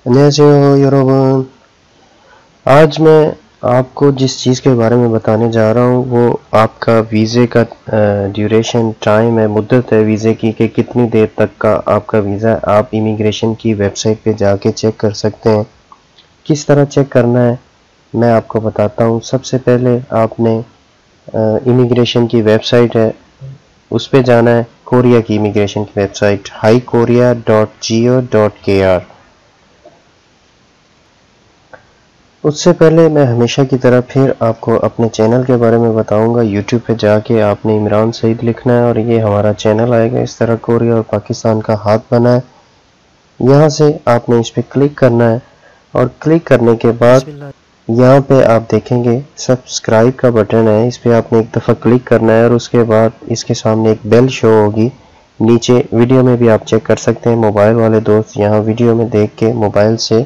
안녕하세요 여러분। आज मैं आपको जिस चीज़ के बारे में बताने जा रहा हूँ वो आपका वीज़े का ड्यूरेशन टाइम है, मुद्दत है वीज़े की कि कितनी देर तक का आपका वीज़ा आप इमिग्रेशन की वेबसाइट पे जाके चेक कर सकते हैं। किस तरह चेक करना है मैं आपको बताता हूँ। सबसे पहले आपने इमिग्रेशन की वेबसाइट है उस पे जाना है, कोरिया की इमिग्रेशन की वेबसाइट highkorea.go.kr। उससे पहले मैं हमेशा की तरह फिर आपको अपने चैनल के बारे में बताऊंगा। यूट्यूब पे जाके आपने इमरान सईद लिखना है और ये हमारा चैनल आएगा। इस तरह कोरिया और पाकिस्तान का हाथ बना है। यहाँ से आपने इस पे क्लिक करना है और क्लिक करने के बाद यहाँ पे आप देखेंगे सब्सक्राइब का बटन है, इस पे आपने एक दफ़ा क्लिक करना है और उसके बाद इसके सामने एक बेल शो होगी। नीचे वीडियो में भी आप चेक कर सकते हैं। मोबाइल वाले दोस्त यहाँ वीडियो में देख के मोबाइल से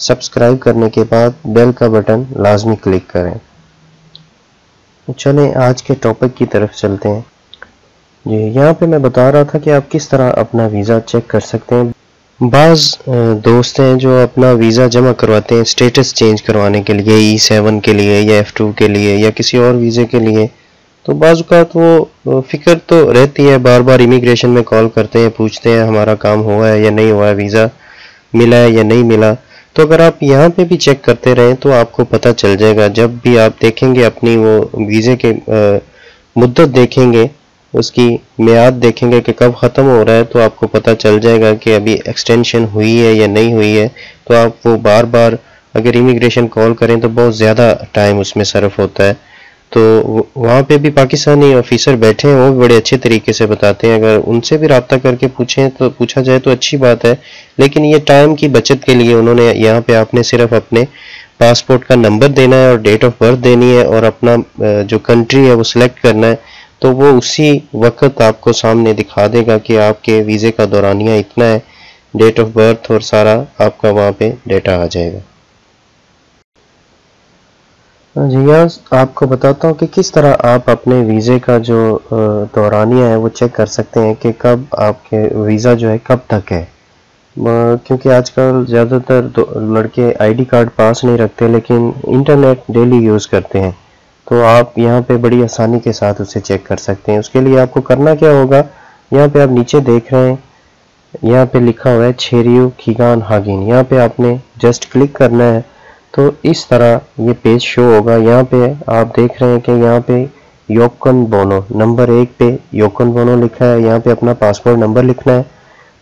सब्सक्राइब करने के बाद बेल का बटन लाजमी क्लिक करें। तो चलें आज के टॉपिक की तरफ चलते हैं। जी, यहाँ पे मैं बता रहा था कि आप किस तरह अपना वीज़ा चेक कर सकते हैं। बाज़ दोस्त हैं जो अपना वीज़ा जमा करवाते हैं स्टेटस चेंज करवाने के लिए, E7 के लिए या F2 के लिए या किसी और वीज़े के लिए। तो बाज़ औक़ात वो फ़िक्र तो रहती है, बार बार इमिग्रेशन में कॉल करते हैं, पूछते हैं हमारा काम हुआ है या नहीं हुआ है, वीज़ा मिला है या नहीं मिला। तो अगर आप यहाँ पे भी चेक करते रहें तो आपको पता चल जाएगा। जब भी आप देखेंगे अपनी वो वीज़े के मुद्दत देखेंगे, उसकी मियाद देखेंगे कि कब ख़त्म हो रहा है, तो आपको पता चल जाएगा कि अभी एक्सटेंशन हुई है या नहीं हुई है। तो आप वो बार बार अगर इमिग्रेशन कॉल करें तो बहुत ज़्यादा टाइम उसमें सर्फ होता है। तो वहाँ पे भी पाकिस्तानी ऑफिसर बैठे हैं, वो भी बड़े अच्छे तरीके से बताते हैं। अगर उनसे भी रब्ता करके पूछा जाए तो अच्छी बात है। लेकिन ये टाइम की बचत के लिए उन्होंने यहाँ पे आपने सिर्फ अपने पासपोर्ट का नंबर देना है और डेट ऑफ बर्थ देनी है और अपना जो कंट्री है वो सिलेक्ट करना है। तो वो उसी वक्त आपको सामने दिखा देगा कि आपके वीज़े का दौरानिया इतना है, डेट ऑफ बर्थ और सारा आपका वहाँ पे डेटा आ जाएगा। जी, यहाँ आपको बताता हूँ कि किस तरह आप अपने वीज़े का जो दौरानिया है वो चेक कर सकते हैं कि कब आपके वीज़ा जो है कब तक है। क्योंकि आजकल ज़्यादातर लड़के आईडी कार्ड पास नहीं रखते लेकिन इंटरनेट डेली यूज़ करते हैं। तो आप यहाँ पे बड़ी आसानी के साथ उसे चेक कर सकते हैं। उसके लिए आपको करना क्या होगा, यहाँ पे आप नीचे देख रहे हैं, यहाँ पे लिखा हुआ है छेरियो खीगान हागिन। यहाँ पे आपने जस्ट क्लिक करना है तो इस तरह ये पेज शो होगा। यहाँ पे आप देख रहे हैं कि यहाँ पे योकन बोनो नंबर 1 पे योकन बोनो लिखा है। यहाँ पे अपना पासपोर्ट नंबर लिखना है।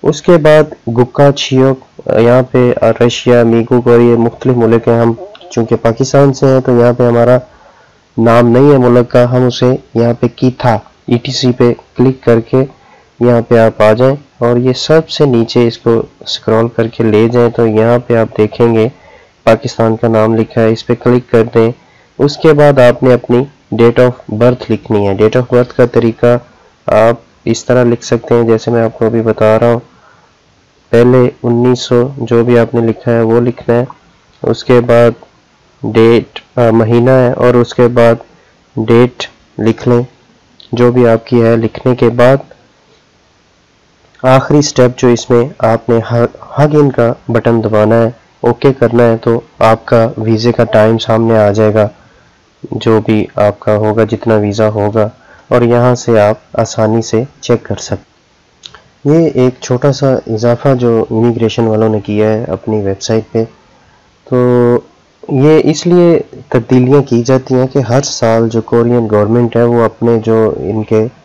उसके बाद गुक्का छियोक, यहाँ पे रशिया मीगू कोरिया मुख्तलिफ मुल्क हैं। हम चूँकि पाकिस्तान से हैं तो यहाँ पे हमारा नाम नहीं है मुल्क का, हम उसे यहाँ पे कीथा ETC पे क्लिक करके यहाँ पे आप आ जाएं और ये सबसे नीचे इसको स्क्रॉल करके ले जाएं तो यहाँ पे आप देखेंगे पाकिस्तान का नाम लिखा है, इस पे क्लिक कर दें। उसके बाद आपने अपनी डेट ऑफ बर्थ लिखनी है। डेट ऑफ बर्थ का तरीका आप इस तरह लिख सकते हैं जैसे मैं आपको अभी बता रहा हूँ। पहले 1900 जो भी आपने लिखा है वो लिखना है, उसके बाद डेट महीना है और उसके बाद डेट लिख लें जो भी आपकी है। लिखने के बाद आखिरी स्टेप जो इसमें आपने हग इन का बटन दबाना है, ओके करना है, तो आपका वीज़े का टाइम सामने आ जाएगा जो भी आपका होगा, जितना वीज़ा होगा, और यहाँ से आप आसानी से चेक कर सकते। ये एक छोटा सा इजाफा जो इमिग्रेशन वालों ने किया है अपनी वेबसाइट पे। तो ये इसलिए तब्दीलियाँ की जाती हैं कि हर साल जो कोरियन गवर्नमेंट है वो अपने जो इनके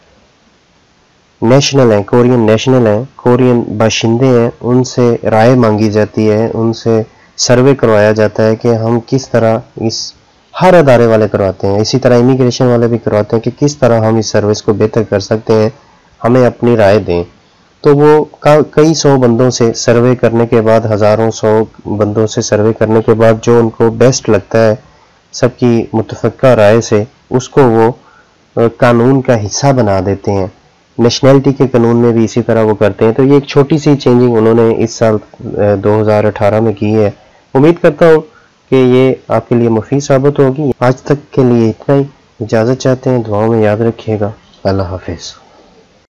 नेशनल हैं, कोरियन नेशनल हैं, कोरियन बाशिंदे हैं, उनसे राय मांगी जाती है, उनसे सर्वे करवाया जाता है कि हम किस तरह इस हर अदारे वाले करवाते हैं, इसी तरह इमिग्रेशन वाले भी करवाते हैं कि किस तरह हम इस सर्विस को बेहतर कर सकते हैं, हमें अपनी राय दें। तो वो कई सौ बंदों से सर्वे करने के बाद, हज़ारों सौ बंदों से सर्वे करने के बाद जो उनको बेस्ट लगता है सबकी मुतफ़क्का राय से, उसको वो कानून का हिस्सा बना देते हैं। नेशनैलिटी के कानून में भी इसी तरह वो करते हैं। तो ये एक छोटी सी चेंजिंग उन्होंने इस साल 2018 में की है। उम्मीद करता हूँ कि ये आपके लिए मुफीद साबित होगी। आज तक के लिए इतना ही, इजाज़त चाहते हैं, दुआओं में याद रखिएगा। अल्लाह हाफिज़।